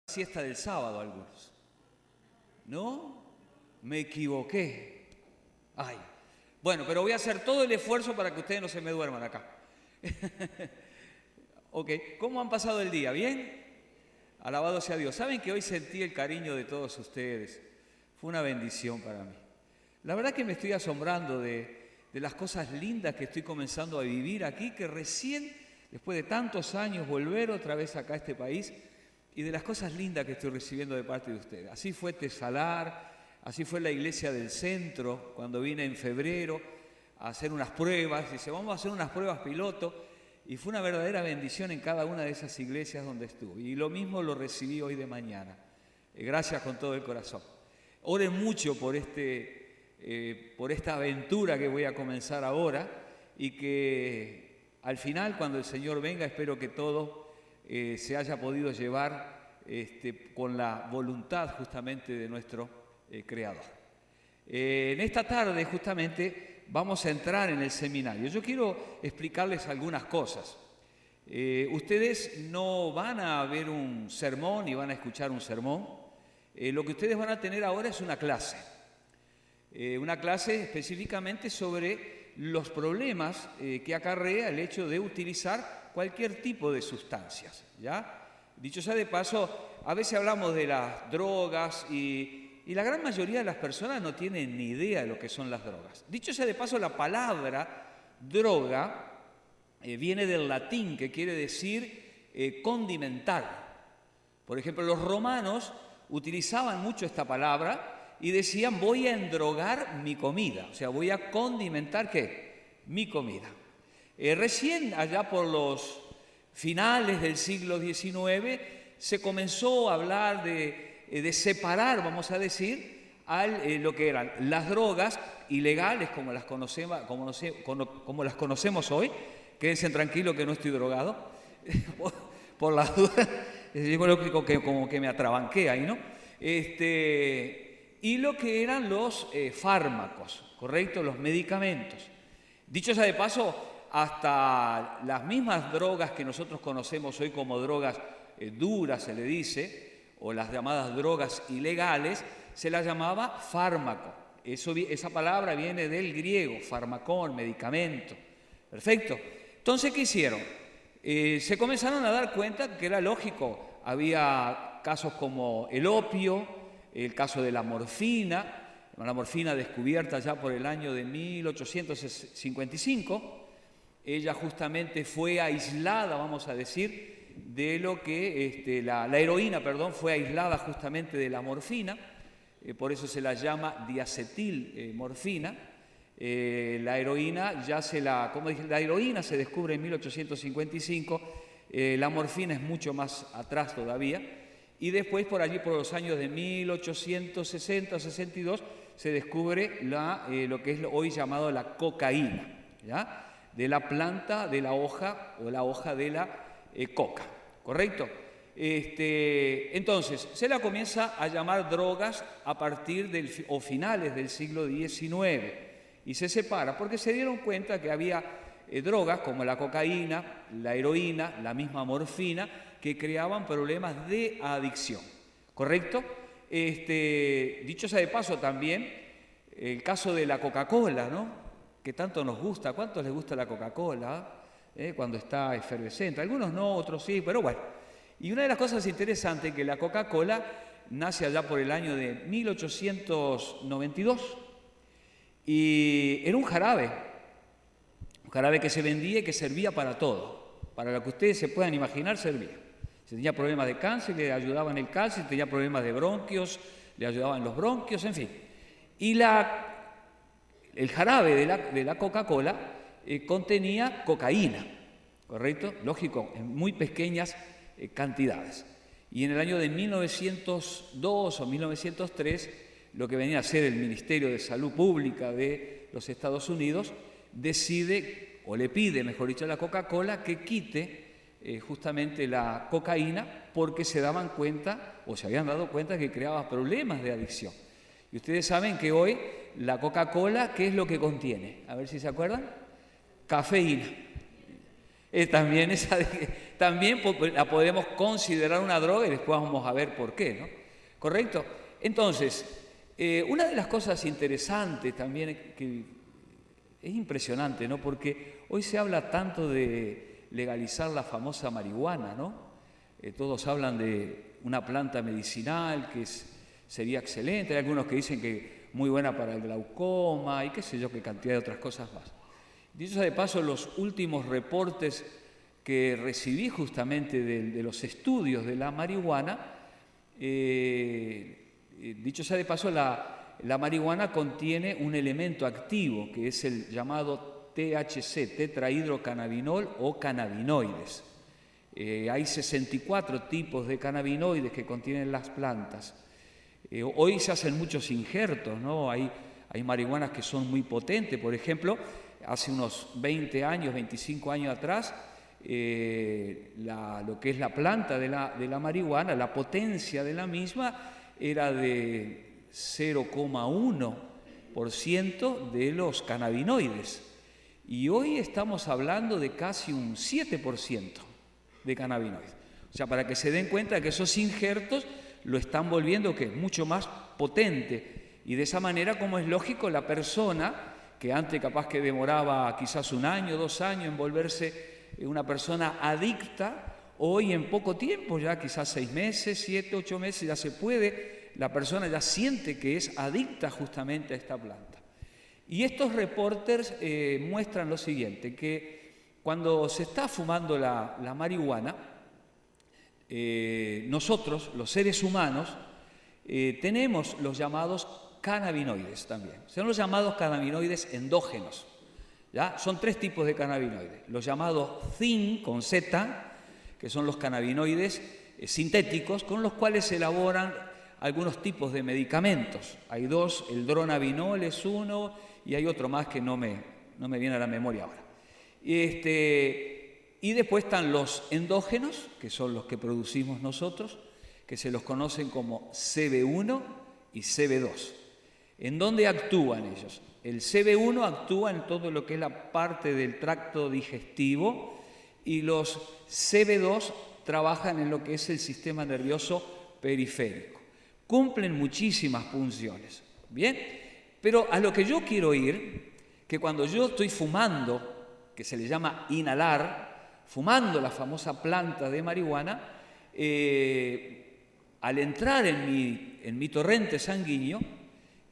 Siesta del sábado algunos. ¿No? Me equivoqué. Ay. Bueno, pero voy a hacer todo el esfuerzo para que ustedes no se me duerman acá. Ok, ¿cómo han pasado el día? ¿Bien? Alabado sea Dios. ¿Saben que hoy sentí el cariño de todos ustedes? Fue una bendición para mí. La verdad que me estoy asombrando de las cosas lindas que estoy comenzando a vivir aquí, que recién, después de tantos años, volver otra vez acá a este país, y de las cosas lindas que estoy recibiendo de parte de ustedes. Así fue Tesalar, así fue la iglesia del centro, cuando vine en febrero a hacer unas pruebas. Dice, vamos a hacer unas pruebas piloto. Y fue una verdadera bendición en cada una de esas iglesias donde estuve. Y lo mismo lo recibí hoy de mañana. Gracias con todo el corazón. Oren mucho por esta aventura que voy a comenzar ahora y que al final, cuando el Señor venga, espero que todo se haya podido llevar con la voluntad justamente de nuestro Creador. En esta tarde justamente vamos a entrar en el seminario. Yo quiero explicarles algunas cosas. Ustedes no van a ver un sermón ni van a escuchar un sermón. Lo que ustedes van a tener ahora es una clase específicamente sobre los problemas que acarrea el hecho de utilizar cualquier tipo de sustancias, ¿ya? Dicho sea de paso, a veces hablamos de las drogas y la gran mayoría de las personas no tienen ni idea de lo que son las drogas. Dicho sea de paso, la palabra droga viene del latín, que quiere decir condimentar. Por ejemplo, los romanos utilizaban mucho esta palabra y decían, voy a endrogar mi comida, o sea, voy a condimentar, ¿qué? Mi comida. Recién allá por los finales del siglo XIX se comenzó a hablar de separar, vamos a decir, lo que eran las drogas ilegales como las conocemos hoy. Quédense tranquilos que no estoy drogado, por las dudas, como que me atrabanqué ahí, ¿no? Y lo que eran los fármacos, ¿correcto? Los medicamentos. Dicho sea de paso, hasta las mismas drogas que nosotros conocemos hoy como drogas duras, se le dice, o las llamadas drogas ilegales, se las llamaba fármaco. Esa palabra viene del griego, farmacón, medicamento. Perfecto. Entonces, ¿qué hicieron? Se comenzaron a dar cuenta que era lógico. Había casos como el opio, el caso de la morfina descubierta ya por el año de 1855. Ella justamente fue aislada, vamos a decir, de lo que la heroína, perdón, fue aislada justamente de la morfina, por eso se la llama diacetilmorfina. La heroína la heroína se descubre en 1855, la morfina es mucho más atrás todavía, y después por allí por los años de 1860-62 se descubre lo que es hoy llamado la cocaína, ¿ya? De la planta, de la hoja o la hoja de la coca, ¿correcto? Entonces, se la comienza a llamar drogas a partir o finales del siglo XIX y se separa porque se dieron cuenta que había drogas como la cocaína, la heroína, la misma morfina, que creaban problemas de adicción, ¿correcto? Dicho sea de paso también, el caso de la Coca-Cola, ¿no? Que tanto nos gusta. ¿Cuántos les gusta la Coca-Cola? Cuando está efervescente. Algunos no, otros sí, pero bueno. Y una de las cosas interesantes es que la Coca-Cola nace allá por el año de 1892 y era un jarabe que se vendía y que servía para todo. Para lo que ustedes se puedan imaginar, servía. Si tenía problemas de cáncer, le ayudaban el cáncer. Si tenía problemas de bronquios, le ayudaban los bronquios, en fin. Y el jarabe de la Coca-Cola contenía cocaína, ¿correcto? Lógico, en muy pequeñas cantidades. Y en el año de 1902 o 1903, lo que venía a ser el Ministerio de Salud Pública de los Estados Unidos decide, o le pide, mejor dicho, a la Coca-Cola que quite justamente la cocaína porque se daban cuenta, o se habían dado cuenta que creaba problemas de adicción. Y ustedes saben que hoy la Coca-Cola, ¿qué es lo que contiene? A ver si se acuerdan. Cafeína. También la podemos considerar una droga y después vamos a ver por qué, ¿no? ¿Correcto? Entonces, una de las cosas interesantes también, que es impresionante, ¿no? Porque hoy se habla tanto de legalizar la famosa marihuana, ¿no? Todos hablan de una planta medicinal que sería excelente, hay algunos que dicen que muy buena para el glaucoma y qué sé yo, qué cantidad de otras cosas más. Dicho sea de paso, los últimos reportes que recibí justamente de los estudios de la marihuana, dicho sea de paso, la marihuana contiene un elemento activo que es el llamado THC, tetrahidrocannabinol o cannabinoides. Hay 64 tipos de cannabinoides que contienen las plantas. Hoy se hacen muchos injertos, ¿no? Hay marihuanas que son muy potentes. Por ejemplo, hace unos 20 años, 25 años atrás, lo que es la planta de la marihuana, la potencia de la misma era de 0,1% de los cannabinoides. Y hoy estamos hablando de casi un 7% de cannabinoides. O sea, para que se den cuenta que esos injertos lo están volviendo mucho más potente. Y de esa manera, como es lógico, la persona que antes capaz que demoraba quizás 1 año, 2 años en volverse una persona adicta, hoy en poco tiempo, ya quizás 6 meses, 7, 8 meses, ya se puede, la persona ya siente que es adicta justamente a esta planta. Y estos reporters muestran lo siguiente, que cuando se está fumando la marihuana, nosotros, los seres humanos, tenemos los llamados cannabinoides también. Son los llamados cannabinoides endógenos. ¿Ya? Son 3 tipos de cannabinoides. Los llamados ZYN, con Z, que son los cannabinoides sintéticos, con los cuales se elaboran algunos tipos de medicamentos. Hay 2, el dronabinol es uno, y hay otro más que no me viene a la memoria ahora. Y después están los endógenos, que son los que producimos nosotros, que se los conocen como CB1 y CB2. ¿En dónde actúan ellos? El CB1 actúa en todo lo que es la parte del tracto digestivo y los CB2 trabajan en lo que es el sistema nervioso periférico. Cumplen muchísimas funciones, ¿bien? Pero a lo que yo quiero ir, que cuando yo estoy fumando, que se le llama inhalar, fumando la famosa planta de marihuana, al entrar en mi torrente sanguíneo,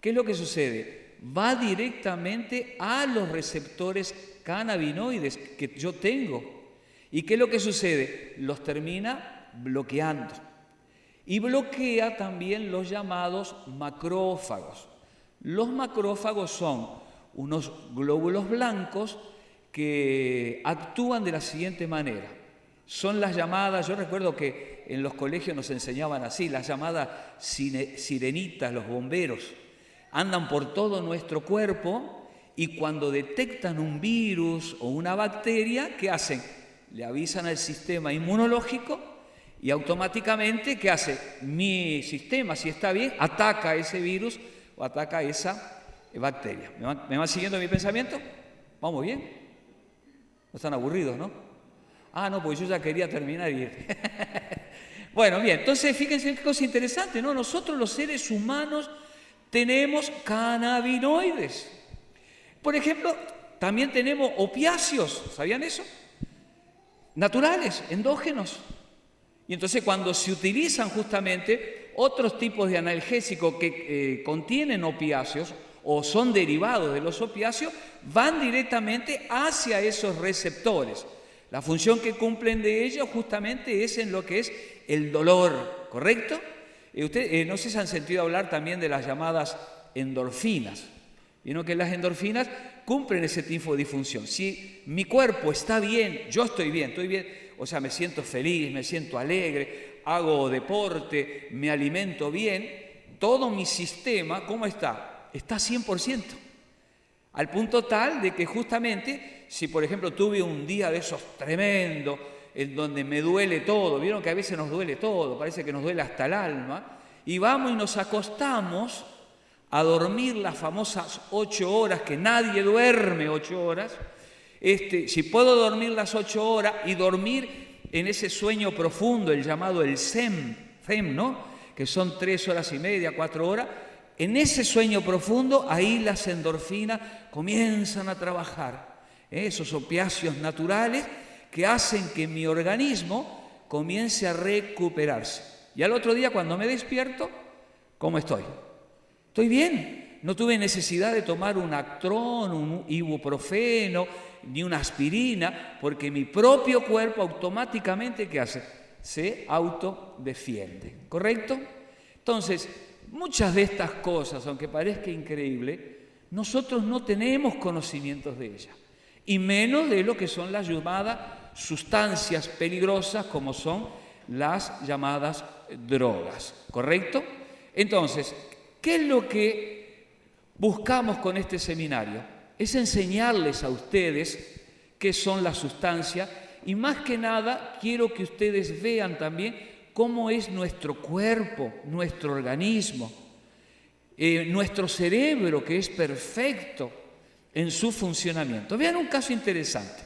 ¿qué es lo que sucede? Va directamente a los receptores cannabinoides que yo tengo. ¿Y qué es lo que sucede? Los termina bloqueando. Y bloquea también los llamados macrófagos. Los macrófagos son unos glóbulos blancos que actúan de la siguiente manera. Son las llamadas, yo recuerdo que en los colegios nos enseñaban así, las llamadas sirenitas, los bomberos. Andan por todo nuestro cuerpo y cuando detectan un virus o una bacteria, ¿qué hacen? Le avisan al sistema inmunológico y automáticamente, ¿qué hace? Mi sistema, si está bien, ataca a ese virus o ataca a esa bacteria. ¿Me van siguiendo mi pensamiento? ¿Vamos bien? No están aburridos, ¿no? Ah, no, porque yo ya quería terminar y ir. Bueno, bien, entonces fíjense qué cosa interesante, ¿no? Nosotros los seres humanos tenemos cannabinoides. Por ejemplo, también tenemos opiáceos, ¿sabían eso? Naturales, endógenos. Y entonces cuando se utilizan justamente otros tipos de analgésicos que contienen opiáceos o son derivados de los opiáceos, van directamente hacia esos receptores. La función que cumplen de ellos justamente es en lo que es el dolor, ¿correcto? Ustedes no sé si han sentido hablar también de las llamadas endorfinas. Vieron que las endorfinas cumplen ese tipo de función. Si mi cuerpo está bien, yo estoy bien, o sea, me siento feliz, me siento alegre, hago deporte, me alimento bien, todo mi sistema, ¿cómo está? Está 100%. Al punto tal de que justamente, si por ejemplo tuve un día de esos tremendos, en donde me duele todo, vieron que a veces nos duele todo, parece que nos duele hasta el alma, y vamos y nos acostamos a dormir las famosas 8 horas, que nadie duerme 8 horas, si puedo dormir las 8 horas y dormir en ese sueño profundo, el llamado el SEM, ¿no? Que son 3 horas y media, 4 horas, en ese sueño profundo, ahí las endorfinas comienzan a trabajar. Esos opiáceos naturales que hacen que mi organismo comience a recuperarse. Y al otro día, cuando me despierto, ¿cómo estoy? ¿Estoy bien? No tuve necesidad de tomar un Actron, un ibuprofeno, ni una aspirina, porque mi propio cuerpo automáticamente, ¿qué hace? Se autodefiende, ¿correcto? Entonces, muchas de estas cosas, aunque parezca increíble, nosotros no tenemos conocimientos de ellas, y menos de lo que son las llamadas sustancias peligrosas, como son las llamadas drogas, ¿correcto? Entonces, ¿qué es lo que buscamos con este seminario? Es enseñarles a ustedes qué son las sustancias, y más que nada quiero que ustedes vean también cómo es nuestro cuerpo, nuestro organismo, nuestro cerebro, que es perfecto en su funcionamiento. Vean un caso interesante.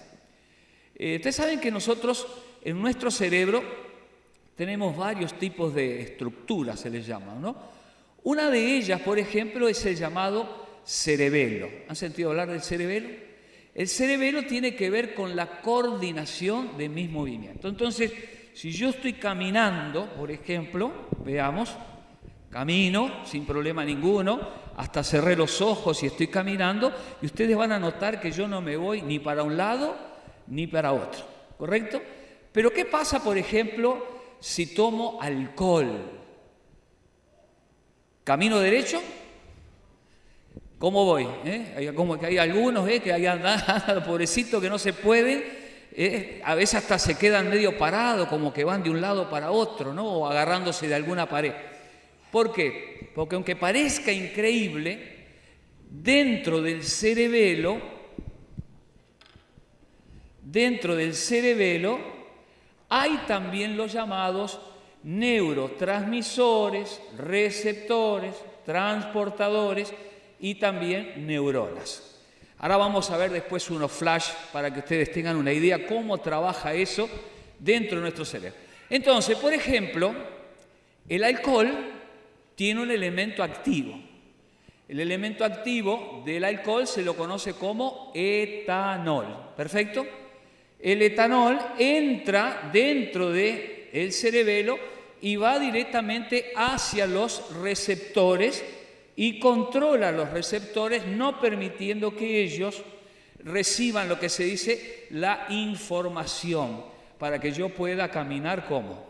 Ustedes saben que nosotros en nuestro cerebro tenemos varios tipos de estructuras, se les llama, ¿no? Una de ellas, por ejemplo, es el llamado cerebelo. ¿Han sentido hablar del cerebelo? El cerebelo tiene que ver con la coordinación de mis movimientos. Entonces, si yo estoy caminando, por ejemplo, veamos, camino sin problema ninguno, hasta cerré los ojos y estoy caminando, y ustedes van a notar que yo no me voy ni para un lado ni para otro, ¿correcto? Pero ¿qué pasa, por ejemplo, si tomo alcohol? ¿Camino derecho? ¿Cómo voy? Como que hay algunos que ahí andan, pobrecitos, que no se pueden, a veces hasta se quedan medio parados, como que van de un lado para otro, ¿no? O agarrándose de alguna pared. ¿Por qué? Porque aunque parezca increíble, dentro del cerebelo hay también los llamados neurotransmisores, receptores, transportadores y también neuronas. Ahora vamos a ver después unos flash para que ustedes tengan una idea cómo trabaja eso dentro de nuestro cerebro. Entonces, por ejemplo, el alcohol tiene un elemento activo. El elemento activo del alcohol se lo conoce como etanol. ¿Perfecto? El etanol entra dentro del cerebelo y va directamente hacia los receptores y controla los receptores, no permitiendo que ellos reciban lo que se dice la información, para que yo pueda caminar como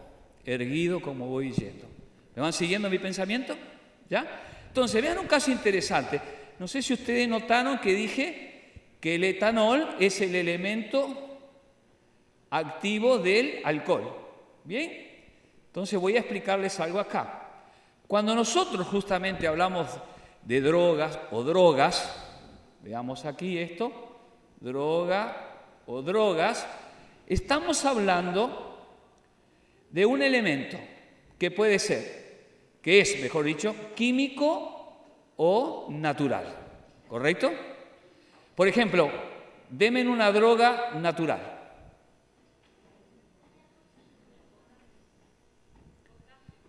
erguido, como voy yendo. ¿Me van siguiendo mi pensamiento? ¿Ya? Entonces, vean un caso interesante. No sé si ustedes notaron que dije que el etanol es el elemento activo del alcohol. ¿Bien? Entonces voy a explicarles algo acá. Cuando nosotros justamente hablamos de drogas o drogas, veamos aquí esto, droga o drogas, estamos hablando de un elemento que puede ser, que es, mejor dicho, químico o natural, ¿correcto? Por ejemplo, denme una droga natural.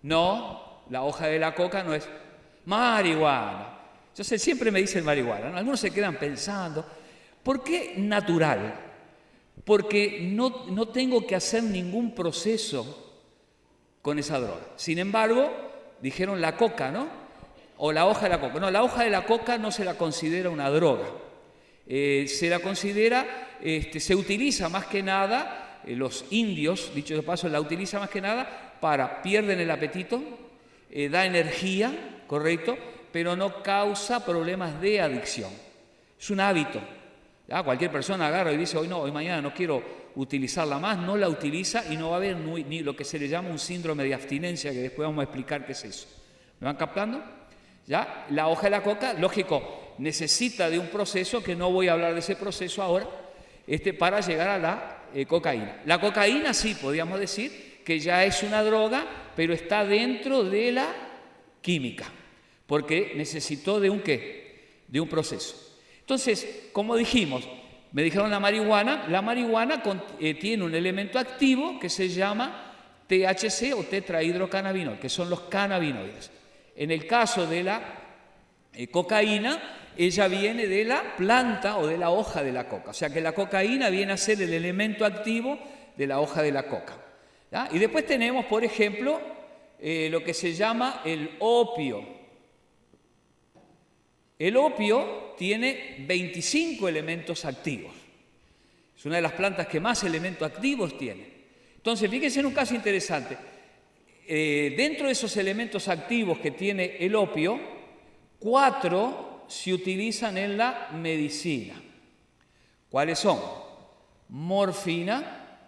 No, la hoja de la coca no es marihuana. Entonces siempre me dicen marihuana, ¿no? Algunos se quedan pensando, ¿por qué natural? Porque no tengo que hacer ningún proceso con esa droga. Sin embargo, dijeron la coca, ¿no? O la hoja de la coca. No, la hoja de la coca no se la considera una droga. Se la considera, se utiliza más que nada, los indios, dicho de paso, la utilizan más que nada pierden el apetito, da energía, ¿correcto? Pero no causa problemas de adicción. Es un hábito. ¿Ya? Cualquier persona agarra y dice, hoy no, hoy mañana no quiero utilizarla más, no la utiliza y no va a haber ni lo que se le llama un síndrome de abstinencia, que después vamos a explicar qué es eso. ¿Me van captando? ¿Ya? La hoja de la coca, lógico, necesita de un proceso, que no voy a hablar de ese proceso ahora, para llegar a la cocaína. La cocaína sí, podríamos decir, que ya es una droga, pero está dentro de la química, porque necesitó de un ¿qué? De un proceso. Entonces, como dijimos, Me dijeron la marihuana tiene un elemento activo que se llama THC o tetrahidrocannabinol, que son los cannabinoides. En el caso de la cocaína, ella viene de la planta o de la hoja de la coca. O sea que la cocaína viene a ser el elemento activo de la hoja de la coca. ¿Ya? Y después tenemos, por ejemplo, lo que se llama el opio. El opio tiene 25 elementos activos. Es una de las plantas que más elementos activos tiene. Entonces, fíjense en un caso interesante. Dentro de esos elementos activos que tiene el opio, 4 se utilizan en la medicina. ¿Cuáles son? Morfina,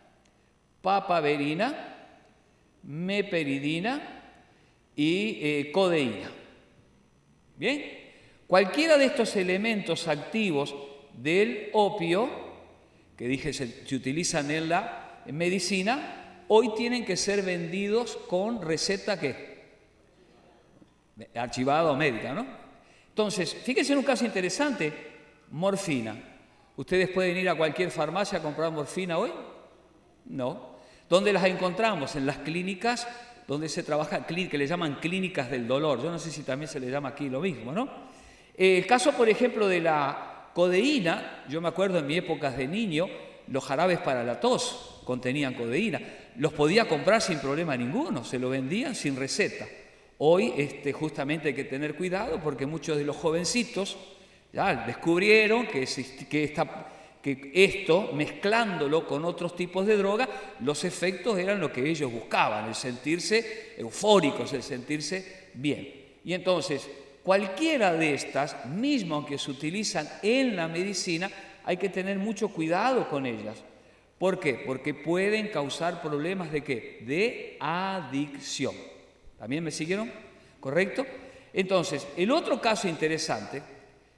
papaverina, meperidina y codeína. ¿Bien? Cualquiera de estos elementos activos del opio, que dije se utilizan en la medicina, hoy tienen que ser vendidos con receta ¿qué? Archivada o médica, ¿no? Entonces, fíjense en un caso interesante, morfina. ¿Ustedes pueden ir a cualquier farmacia a comprar morfina hoy? No. ¿Dónde las encontramos? En las clínicas donde se trabaja, que le llaman clínicas del dolor. Yo no sé si también se le llama aquí lo mismo, ¿no? El caso, por ejemplo, de la codeína, yo me acuerdo en mi época de niño, los jarabes para la tos contenían codeína. Los podía comprar sin problema ninguno, se lo vendían sin receta. Hoy justamente hay que tener cuidado porque muchos de los jovencitos ya descubrieron que esto, mezclándolo con otros tipos de droga, los efectos eran lo que ellos buscaban, el sentirse eufóricos, el sentirse bien. Y entonces, cualquiera de estas, mismo aunque se utilizan en la medicina, hay que tener mucho cuidado con ellas. ¿Por qué? Porque pueden causar problemas ¿de qué? De adicción. ¿También me siguieron? ¿Correcto? Entonces, el otro caso interesante,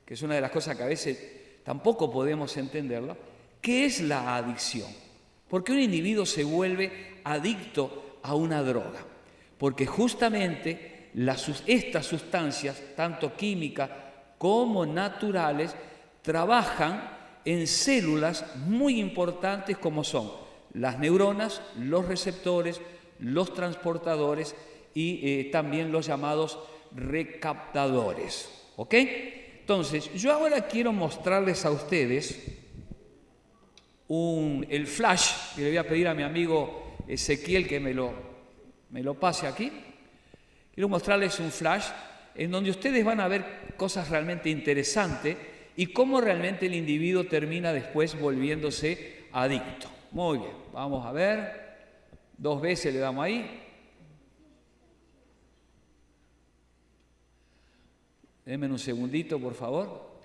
que es una de las cosas que a veces tampoco podemos entenderlo, ¿qué es la adicción? ¿Por qué un individuo se vuelve adicto a una droga? Porque justamente estas sustancias, tanto químicas como naturales, trabajan en células muy importantes como son las neuronas, los receptores, los transportadores y también los llamados recaptadores. ¿Ok? Entonces, yo ahora quiero mostrarles a ustedes el flash, que le voy a pedir a mi amigo Ezequiel que me lo pase aquí. Quiero mostrarles un flash en donde ustedes van a ver cosas realmente interesantes y cómo realmente el individuo termina después volviéndose adicto. Muy bien, vamos a ver. 2 veces le damos ahí. Denme un segundito, por favor.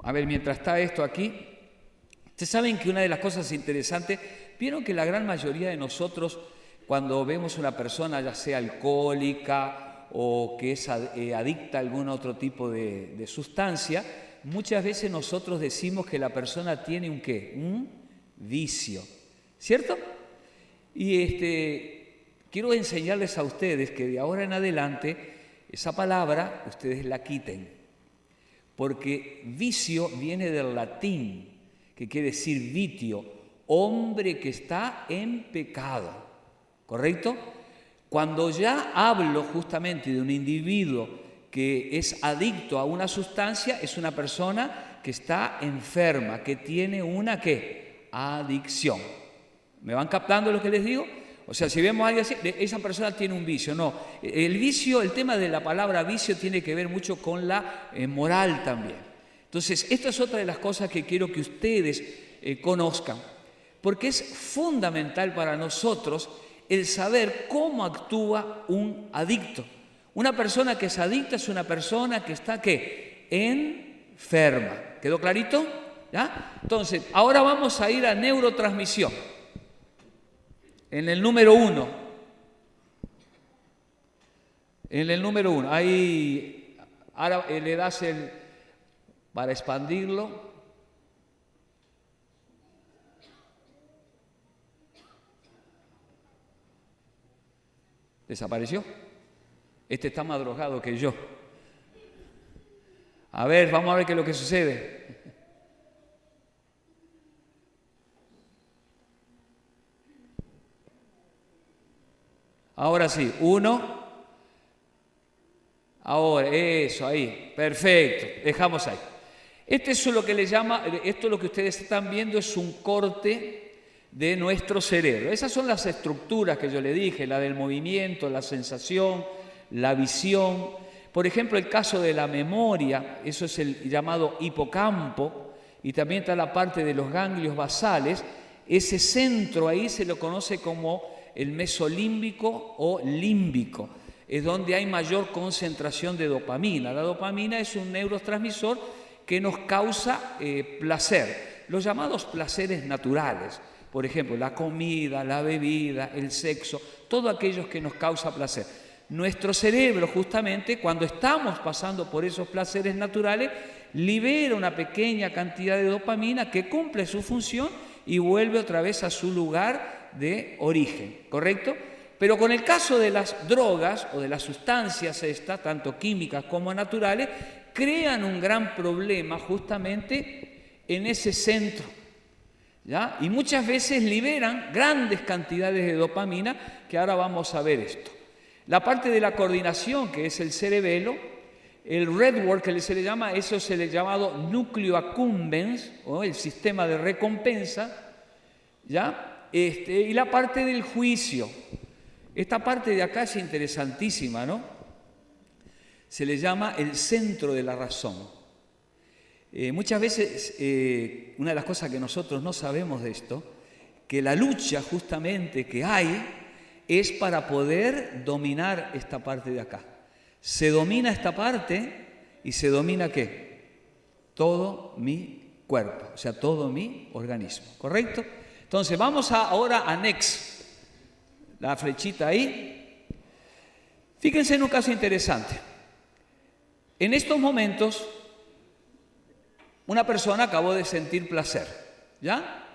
A ver, mientras está esto aquí, ustedes saben que una de las cosas interesantes, vieron que la gran mayoría de nosotros, cuando vemos una persona, ya sea alcohólica o que es adicta a algún otro tipo de sustancia, muchas veces nosotros decimos que la persona tiene un ¿qué? Un vicio, ¿cierto? Y quiero enseñarles a ustedes que de ahora en adelante esa palabra ustedes la quiten, porque vicio viene del latín, que quiere decir vitio, hombre que está en pecado, ¿correcto? Cuando ya hablo justamente de un individuo que es adicto a una sustancia, es una persona que está enferma, que tiene una ¿qué? Adicción. ¿Me van captando lo que les digo? O sea, si vemos a alguien así, esa persona tiene un vicio. No, el vicio, el tema de la palabra vicio tiene que ver mucho con la moral también. Entonces, esta es otra de las cosas que quiero que ustedes conozcan, porque es fundamental para nosotros el saber cómo actúa un adicto. Una persona que es adicta es una persona que está, ¿qué? Enferma. ¿Quedó clarito? ¿Ya? Entonces, ahora vamos a ir a neurotransmisión. En el número 1. En el número 1. Ahí, ahora le das para expandirlo. ¿Desapareció? Este está más drogado que yo. A ver, vamos a ver qué es lo que sucede. Ahora sí, 1. Ahora, eso, ahí. Perfecto, dejamos ahí. Esto es lo que ustedes están viendo es un corte de nuestro cerebro. Esas son las estructuras que yo le dije, la del movimiento, la sensación, la visión. Por ejemplo, el caso de la memoria, eso es el llamado hipocampo, y también está la parte de los ganglios basales. Ese centro ahí se lo conoce como el mesolímbico o límbico, es donde hay mayor concentración de dopamina. La dopamina es un neurotransmisor que nos causa placer, los llamados placeres naturales. Por ejemplo, la comida, la bebida, el sexo, todo aquello que nos causa placer. Nuestro cerebro, justamente, cuando estamos pasando por esos placeres naturales, libera una pequeña cantidad de dopamina que cumple su función y vuelve otra vez a su lugar de origen, ¿correcto? Pero con el caso de las drogas o de las sustancias estas, tanto químicas como naturales, crean un gran problema justamente en ese centro, ¿ya? Y muchas veces liberan grandes cantidades de dopamina, que ahora vamos a ver esto. La parte de la coordinación, que es el cerebelo, el redwork que se le llama, eso es el llamado núcleo accumbens, o el sistema de recompensa, ¿ya? Y la parte del juicio. Esta parte de acá es interesantísima, ¿no? Se le llama el centro de la razón. Muchas veces, una de las cosas que nosotros no sabemos de esto, que la lucha justamente que hay es para poder dominar esta parte de acá. Se domina esta parte y se domina ¿qué? Todo mi cuerpo, o sea, todo mi organismo, ¿correcto? Entonces, vamos ahora a next. La flechita ahí. Fíjense en un caso interesante. En estos momentos, una persona acabó de sentir placer, ¿ya?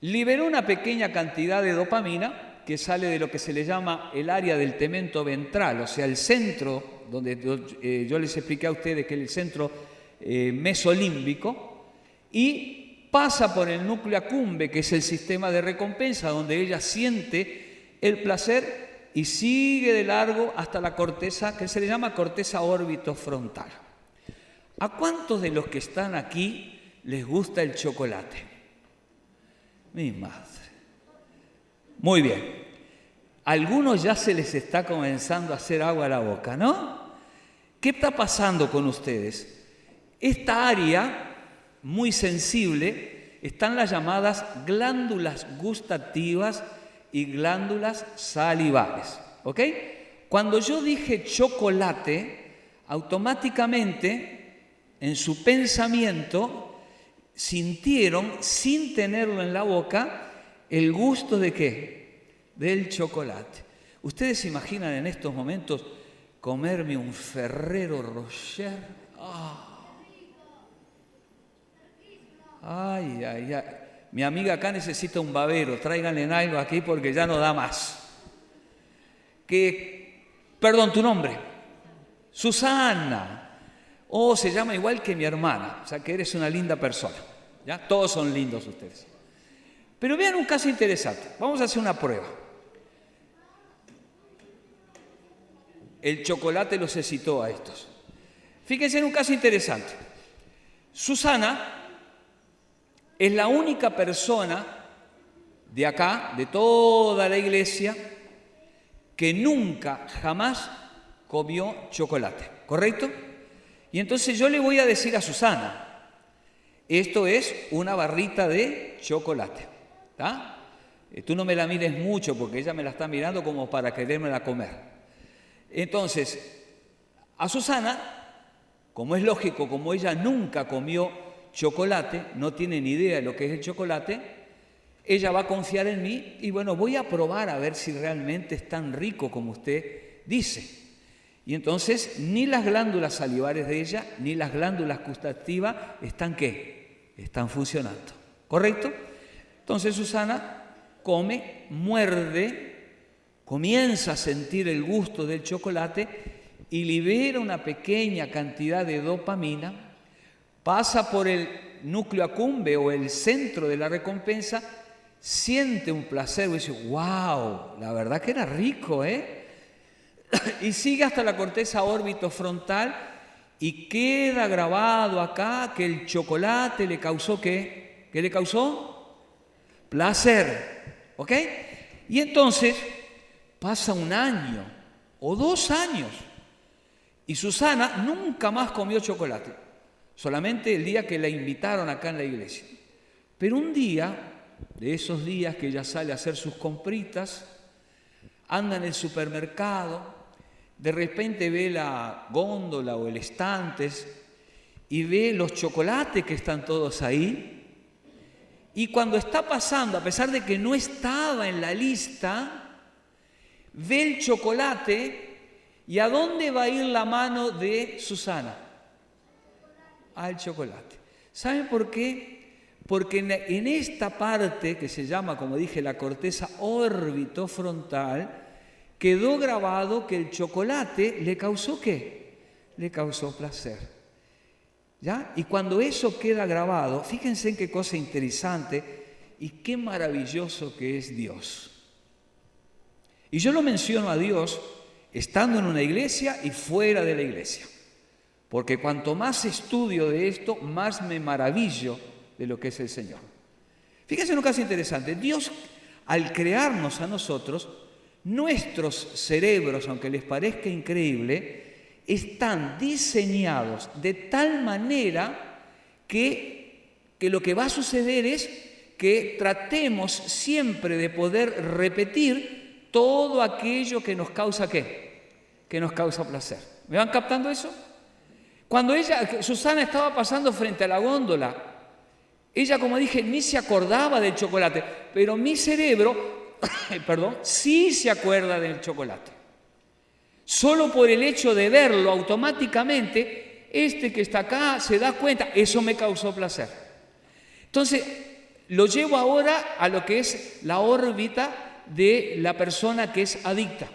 Liberó una pequeña cantidad de dopamina que sale de lo que se le llama el área del tegmento ventral, o sea, el centro, donde yo les expliqué a ustedes que es el centro mesolímbico, y pasa por el núcleo accumbens, que es el sistema de recompensa, donde ella siente el placer y sigue de largo hasta la corteza, que se le llama corteza orbitofrontal. ¿A cuántos de los que están aquí les gusta el chocolate? Mi madre. Muy bien. A algunos ya se les está comenzando a hacer agua a la boca, ¿no? ¿Qué está pasando con ustedes? Esta área muy sensible están las llamadas glándulas gustativas y glándulas salivales, ¿ok? Cuando yo dije chocolate, automáticamente en su pensamiento sintieron, sin tenerlo en la boca, el gusto ¿de qué? Del chocolate. ¿Ustedes se imaginan en estos momentos comerme un Ferrero Rocher? Ay, ay, ay. Mi amiga acá necesita un babero, tráiganle algo aquí porque ya no da más. Perdón, tu nombre. Susana. Se llama igual que mi hermana, o sea que eres una linda persona, ¿ya? Todos son lindos ustedes. Pero vean un caso interesante, vamos a hacer una prueba. El chocolate los excitó a estos. Fíjense en un caso interesante. Susana es la única persona de acá, de toda la iglesia, que nunca, jamás comió chocolate, ¿correcto? Y entonces yo le voy a decir a Susana, esto es una barrita de chocolate, ¿tá? Tú no me la mires mucho porque ella me la está mirando como para querérmela comer. Entonces, a Susana, como es lógico, como ella nunca comió chocolate, no tiene ni idea de lo que es el chocolate, ella va a confiar en mí y bueno, voy a probar a ver si realmente es tan rico como usted dice. Y entonces ni las glándulas salivares de ella ni las glándulas gustativas están ¿qué? Están funcionando, ¿correcto? Entonces Susana come, muerde, comienza a sentir el gusto del chocolate y libera una pequeña cantidad de dopamina, pasa por el núcleo accumbens o el centro de la recompensa siente un placer, y dice, wow, la verdad que era rico, ¿eh? Y sigue hasta la corteza órbito-frontal y queda grabado acá que el chocolate le causó ¿qué? ¿Qué le causó? Placer, ¿ok? Y entonces pasa 1 año o 2 años y Susana nunca más comió chocolate, solamente el día que la invitaron acá en la iglesia. Pero un día, de esos días que ella sale a hacer sus compritas, anda en el supermercado, de repente ve la góndola o el estante y ve los chocolates que están todos ahí. Y cuando está pasando, a pesar de que no estaba en la lista, ve el chocolate y ¿a dónde va a ir la mano de Susana? Al chocolate. ¿Saben por qué? Porque en esta parte que se llama, como dije, la corteza órbito-frontal, quedó grabado que el chocolate le causó ¿qué? Le causó placer. ¿Ya? Y cuando eso queda grabado, fíjense en qué cosa interesante y qué maravilloso que es Dios. Y yo lo menciono a Dios estando en una iglesia y fuera de la iglesia. Porque cuanto más estudio de esto, más me maravillo de lo que es el Señor. Fíjense en un caso interesante. Dios, al crearnos a nosotros, nuestros cerebros, aunque les parezca increíble, están diseñados de tal manera que lo que va a suceder es que tratemos siempre de poder repetir todo aquello que nos causa ¿qué? Que nos causa placer. ¿Me van captando eso? Cuando Susana estaba pasando frente a la góndola, ella, como dije, ni se acordaba del chocolate, pero mi cerebro, sí se acuerda del chocolate. Solo por el hecho de verlo automáticamente, que está acá se da cuenta, eso me causó placer. Entonces, lo llevo ahora a lo que es la órbita de la persona que es adicta.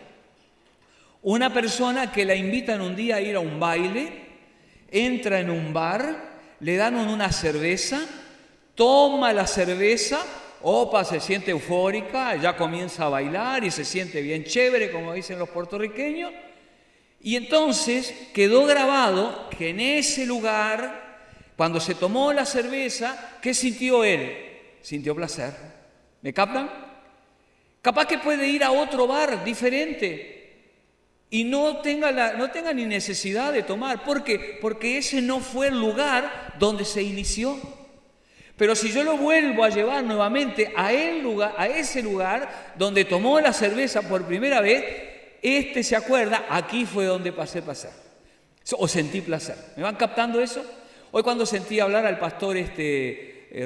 Una persona que la invitan un día a ir a un baile, entra en un bar, le dan una cerveza, toma la cerveza, se siente eufórica, ya comienza a bailar y se siente bien chévere, como dicen los puertorriqueños. Y entonces quedó grabado que en ese lugar, cuando se tomó la cerveza, ¿qué sintió él? Sintió placer. ¿Me captan? Capaz que puede ir a otro bar diferente y no tenga ni necesidad de tomar. ¿Por qué? Porque ese no fue el lugar donde se inició. Pero si yo lo vuelvo a llevar nuevamente a ese lugar donde tomó la cerveza por primera vez, se acuerda, aquí fue donde pasé placer, o sentí placer. ¿Me van captando eso? Hoy cuando sentí hablar al pastor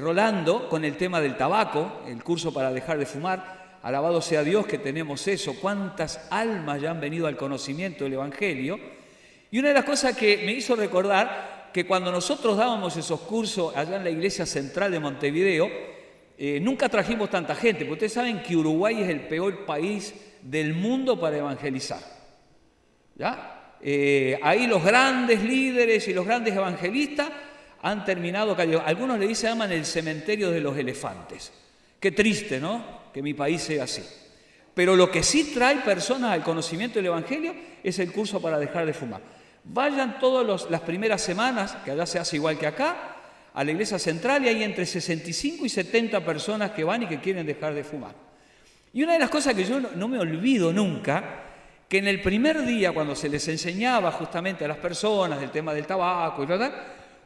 Rolando con el tema del tabaco, el curso para dejar de fumar, alabado sea Dios que tenemos eso, cuántas almas ya han venido al conocimiento del Evangelio. Y una de las cosas que me hizo recordar que cuando nosotros dábamos esos cursos allá en la iglesia central de Montevideo, nunca trajimos tanta gente, porque ustedes saben que Uruguay es el peor país del mundo para evangelizar. ¿Ya? Ahí los grandes líderes y los grandes evangelistas han terminado, algunos le llaman el cementerio de los elefantes. Qué triste, ¿no? Que mi país sea así. Pero lo que sí trae personas al conocimiento del Evangelio es el curso para dejar de fumar. Vayan todas las primeras semanas, que allá se hace igual que acá, a la iglesia central y hay entre 65 y 70 personas que van y que quieren dejar de fumar. Y una de las cosas que yo no me olvido nunca, que en el primer día, cuando se les enseñaba justamente a las personas del tema del tabaco y tal,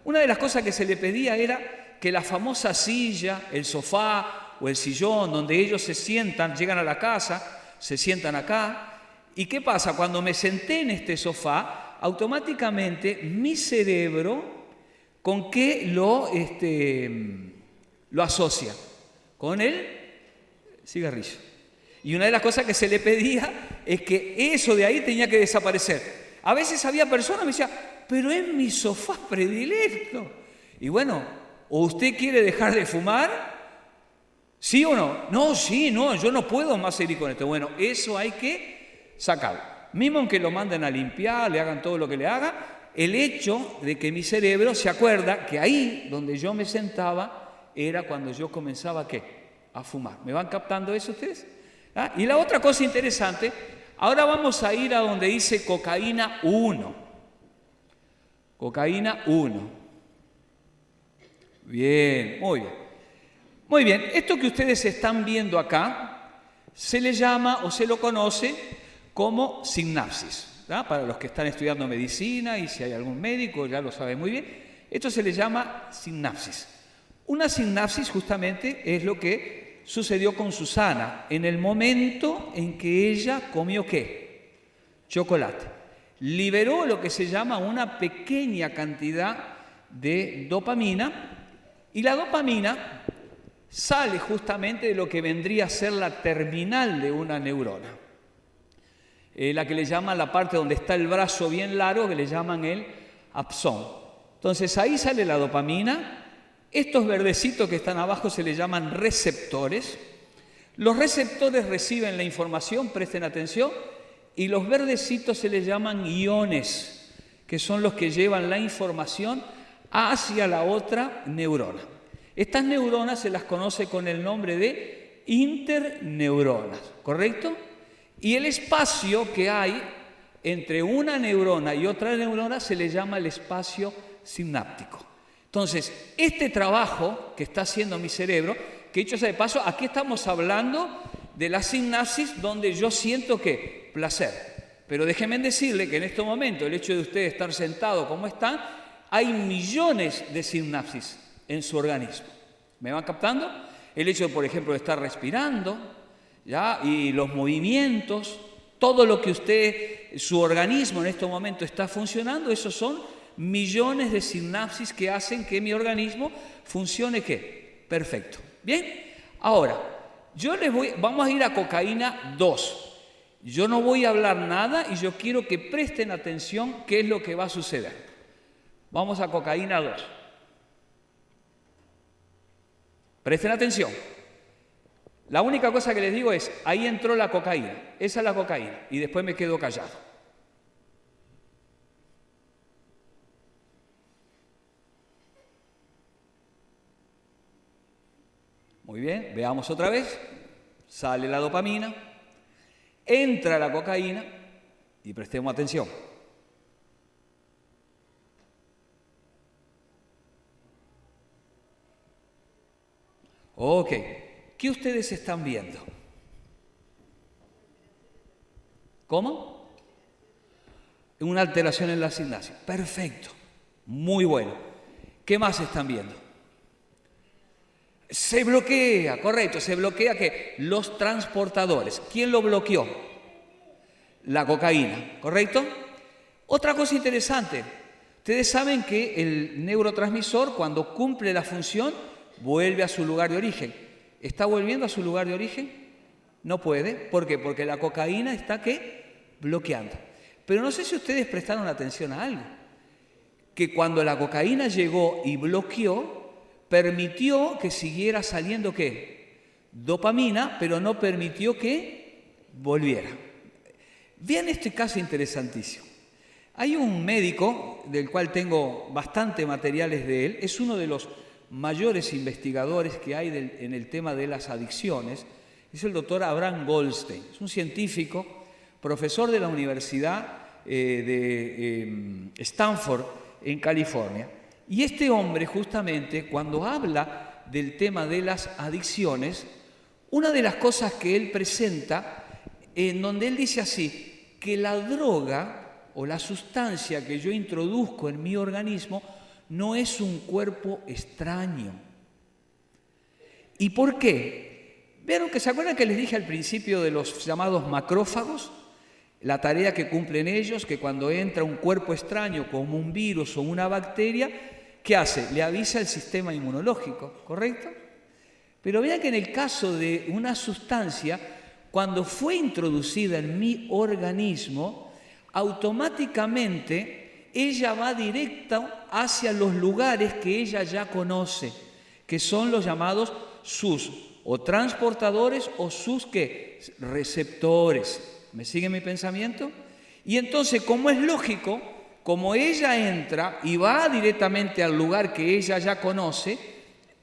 una de las cosas que se le pedía era que la famosa silla, el sofá o el sillón donde ellos se sientan, llegan a la casa, se sientan acá. ¿Y qué pasa? Cuando me senté en este sofá, automáticamente mi cerebro, ¿con qué lo asocia? Con el cigarrillo. Y una de las cosas que se le pedía es que eso de ahí tenía que desaparecer. A veces había personas que me decían, pero es mi sofá predilecto. Y bueno, ¿o usted quiere dejar de fumar? ¿Sí o no? No, sí, no, yo no puedo más seguir con esto. Bueno, eso hay que sacarlo. Mismo aunque lo manden a limpiar, le hagan todo lo que le haga, el hecho de que mi cerebro se acuerda que ahí donde yo me sentaba era cuando yo comenzaba ¿qué? a fumar. ¿Me van captando eso ustedes? ¿Ah? Y la otra cosa interesante, ahora vamos a ir a donde dice cocaína 1. Cocaína 1. Bien, muy bien. Muy bien, esto que ustedes están viendo acá se le llama o se lo conoce como sinapsis. ¿Ah? Para los que están estudiando medicina y si hay algún médico ya lo sabe muy bien, esto se le llama sinapsis. Una sinapsis justamente es lo que sucedió con Susana en el momento en que ella comió ¿qué? Chocolate. Liberó lo que se llama una pequeña cantidad de dopamina y la dopamina sale justamente de lo que vendría a ser la terminal de una neurona. La que le llaman la parte donde está el brazo bien largo, que le llaman el axón. Entonces ahí sale la dopamina. Estos verdecitos que están abajo se les llaman receptores. Los receptores reciben la información, presten atención, y los verdecitos se les llaman iones, que son los que llevan la información hacia la otra neurona. Estas neuronas se las conoce con el nombre de interneuronas, ¿correcto? Y el espacio que hay entre una neurona y otra neurona se le llama el espacio sináptico. Entonces, este trabajo que está haciendo mi cerebro, que dicho sea de paso, aquí estamos hablando de la sinapsis donde yo siento que placer. Pero déjenme decirle que en este momento, el hecho de ustedes estar sentados como están, hay millones de sinapsis en su organismo. ¿Me van captando? El hecho, por ejemplo, de estar respirando, ¿ya? Y los movimientos, todo lo que su organismo en este momento está funcionando, esos son millones de sinapsis que hacen que mi organismo funcione ¿qué? Perfecto. Bien, ahora, vamos a ir a cocaína 2. Yo no voy a hablar nada y yo quiero que presten atención qué es lo que va a suceder. Vamos a cocaína 2. Presten atención. La única cosa que les digo es, ahí entró la cocaína, esa es la cocaína, y después me quedo callado. Muy bien, veamos otra vez. Sale la dopamina, entra la cocaína y prestemos atención. Ok, ¿qué ustedes están viendo? ¿Cómo? Una alteración en la sinapsis. Perfecto, muy bueno. ¿Qué más están viendo? Se bloquea, correcto, se bloquea ¿qué? Los transportadores. ¿Quién lo bloqueó? La cocaína, ¿correcto? Otra cosa interesante, ustedes saben que el neurotransmisor cuando cumple la función vuelve a su lugar de origen. ¿Está volviendo a su lugar de origen? No puede. ¿Por qué? Porque la cocaína está ¿qué? Bloqueando. Pero no sé si ustedes prestaron atención a algo, que cuando la cocaína llegó y bloqueó, permitió que siguiera saliendo ¿qué? Dopamina, pero no permitió que volviera. Vean este caso interesantísimo. Hay un médico del cual tengo bastante materiales de él, es uno de los mayores investigadores que hay en el tema de las adicciones, es el doctor Abraham Goldstein, es un científico, profesor de la Universidad de Stanford en California. Y este hombre justamente cuando habla del tema de las adicciones, una de las cosas que él presenta, en donde él dice así, que la droga o la sustancia que yo introduzco en mi organismo no es un cuerpo extraño. ¿Y por qué? ¿Vieron que se acuerdan que les dije al principio de los llamados macrófagos? La tarea que cumplen ellos, que cuando entra un cuerpo extraño como un virus o una bacteria, ¿qué hace? Le avisa al sistema inmunológico, ¿correcto? Pero vean que en el caso de una sustancia, cuando fue introducida en mi organismo, automáticamente ella va directa hacia los lugares que ella ya conoce, que son los llamados sus o transportadores o sus ¿qué? Receptores. ¿Me sigue mi pensamiento? Y entonces, como es lógico, como ella entra y va directamente al lugar que ella ya conoce,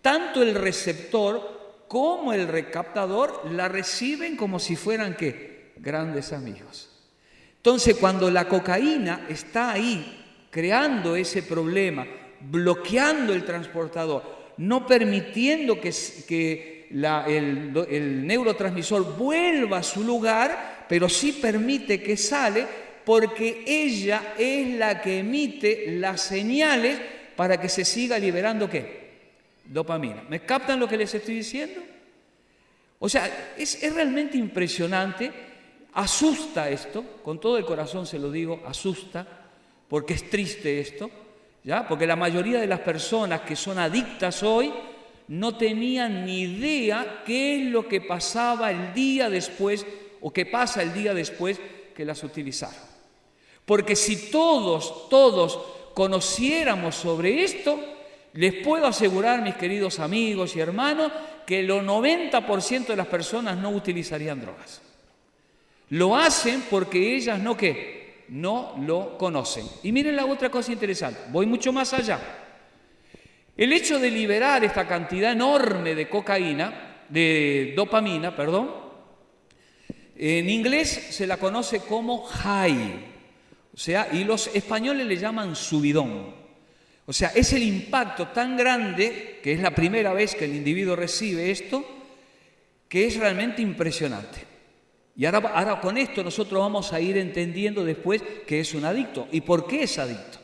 tanto el receptor como el recaptador la reciben como si fueran, ¿qué? Grandes amigos. Entonces, cuando la cocaína está ahí, creando ese problema, bloqueando el transportador, no permitiendo que el neurotransmisor vuelva a su lugar, pero sí permite que sale, porque ella es la que emite las señales para que se siga liberando, ¿qué? Dopamina. ¿Me captan lo que les estoy diciendo? O sea, es realmente impresionante. Asusta esto, con todo el corazón se lo digo, asusta, porque es triste esto, ¿ya? Porque la mayoría de las personas que son adictas hoy no tenían ni idea qué es lo que pasaba el día después, o qué pasa el día después que las utilizaron. Porque si todos conociéramos sobre esto, les puedo asegurar, mis queridos amigos y hermanos, que el 90% de las personas no utilizarían drogas. Lo hacen porque ellas no, ¿qué? No lo conocen. Y miren la otra cosa interesante, voy mucho más allá. El hecho de liberar esta cantidad enorme de dopamina, en inglés se la conoce como high, o sea, y los españoles le llaman subidón. O sea, es el impacto tan grande, que es la primera vez que el individuo recibe esto, que es realmente impresionante. Y ahora con esto nosotros vamos a ir entendiendo después que es un adicto y por qué es adicto.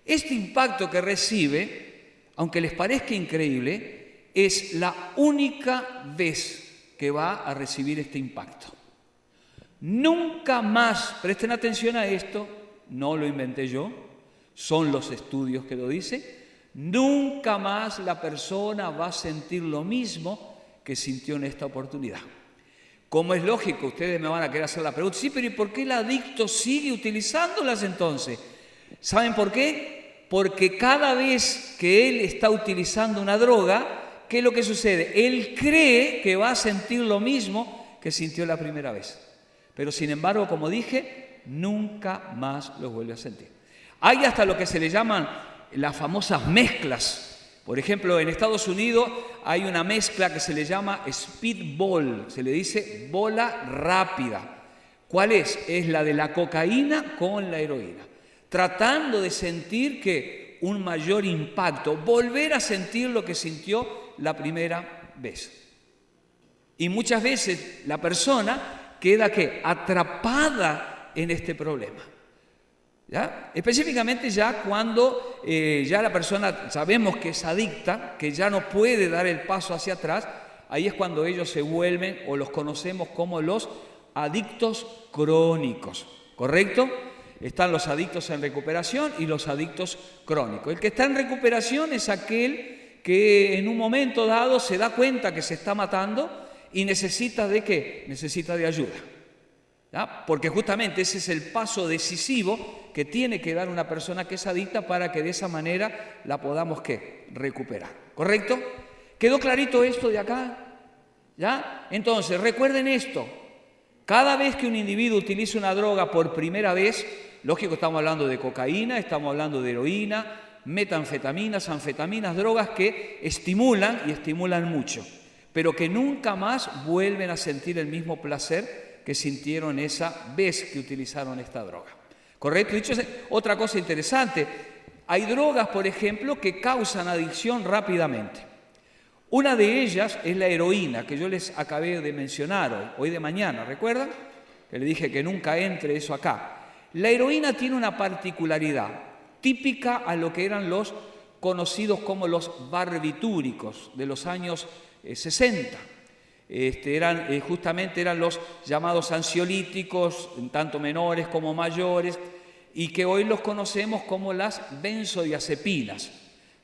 Este impacto que recibe, aunque les parezca increíble, es la única vez que va a recibir este impacto. Nunca más, presten atención a esto, no lo inventé yo, son los estudios que lo dicen, nunca más la persona va a sentir lo mismo que sintió en esta oportunidad. Como es lógico, ustedes me van a querer hacer la pregunta, sí, pero ¿y por qué el adicto sigue utilizándolas entonces? ¿Saben por qué? Porque cada vez que él está utilizando una droga, ¿qué es lo que sucede? Él cree que va a sentir lo mismo que sintió la primera vez. Pero sin embargo, como dije, nunca más lo vuelve a sentir. Hay hasta lo que se le llaman las famosas mezclas. Por ejemplo, en Estados Unidos hay una mezcla que se le llama speedball, se le dice bola rápida. ¿Cuál es? Es la de la cocaína con la heroína. Tratando de sentir que un mayor impacto, volver a sentir lo que sintió la primera vez. Y muchas veces la persona queda, ¿qué? Atrapada en este problema. ¿Ya? Específicamente ya cuando ya la persona sabemos que es adicta, que ya no puede dar el paso hacia atrás, ahí es cuando ellos se vuelven o los conocemos como los adictos crónicos, ¿correcto? Están los adictos en recuperación y los adictos crónicos. El que está en recuperación es aquel que en un momento dado se da cuenta que se está matando y necesita ¿de qué? Necesita de ayuda. ¿Ya? Porque justamente ese es el paso decisivo que tiene que dar una persona que es adicta para que de esa manera la podamos ¿qué? Recuperar. ¿Correcto? ¿Quedó clarito esto de acá? ¿Ya? Entonces, recuerden esto. Cada vez que un individuo utiliza una droga por primera vez, lógico, estamos hablando de cocaína, estamos hablando de heroína, metanfetaminas, anfetaminas, drogas que estimulan y estimulan mucho, pero que nunca más vuelven a sentir el mismo placer que sintieron esa vez que utilizaron esta droga. ¿Correcto? Dicho otra cosa interesante, hay drogas, por ejemplo, que causan adicción rápidamente. Una de ellas es la heroína, que yo les acabé de mencionar hoy de mañana, ¿recuerdan? Que le dije que nunca entre eso acá. La heroína tiene una particularidad típica a lo que eran los conocidos como los barbitúricos de los años 60. Justamente eran los llamados ansiolíticos, tanto menores como mayores, y que hoy los conocemos como las benzodiazepinas.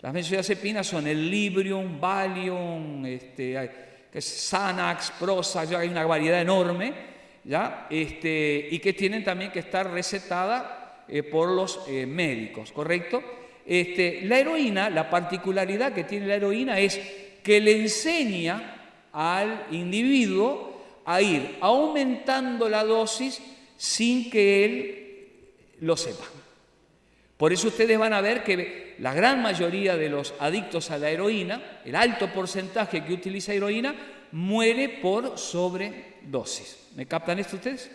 Las benzodiazepinas son el Librium, Valium, Xanax, Prozac, hay una variedad enorme, ¿ya? Y que tienen también que estar recetadas por los médicos, ¿correcto? La heroína, la particularidad que tiene la heroína es que le enseña al individuo a ir aumentando la dosis sin que él lo sepa. Por eso ustedes van a ver que la gran mayoría de los adictos a la heroína, el alto porcentaje que utiliza heroína, muere por sobredosis. ¿Me captan esto ustedes?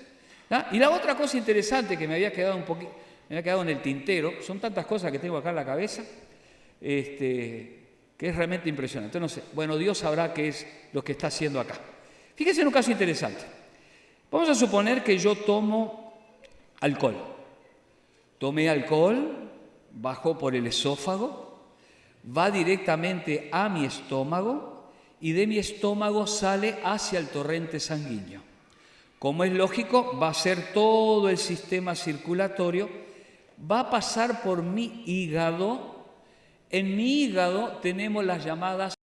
¿Ah? Y la otra cosa interesante que me había quedado en el tintero, son tantas cosas que tengo acá en la cabeza, que es realmente impresionante. No sé, bueno, Dios sabrá qué es lo que está haciendo acá. Fíjense en un caso interesante. Vamos a suponer que yo tomo alcohol. Tomé alcohol, bajó por el esófago, va directamente a mi estómago y de mi estómago sale hacia el torrente sanguíneo. Como es lógico, va a ser todo el sistema circulatorio, va a pasar por mi hígado. En mi hígado tenemos las llamadas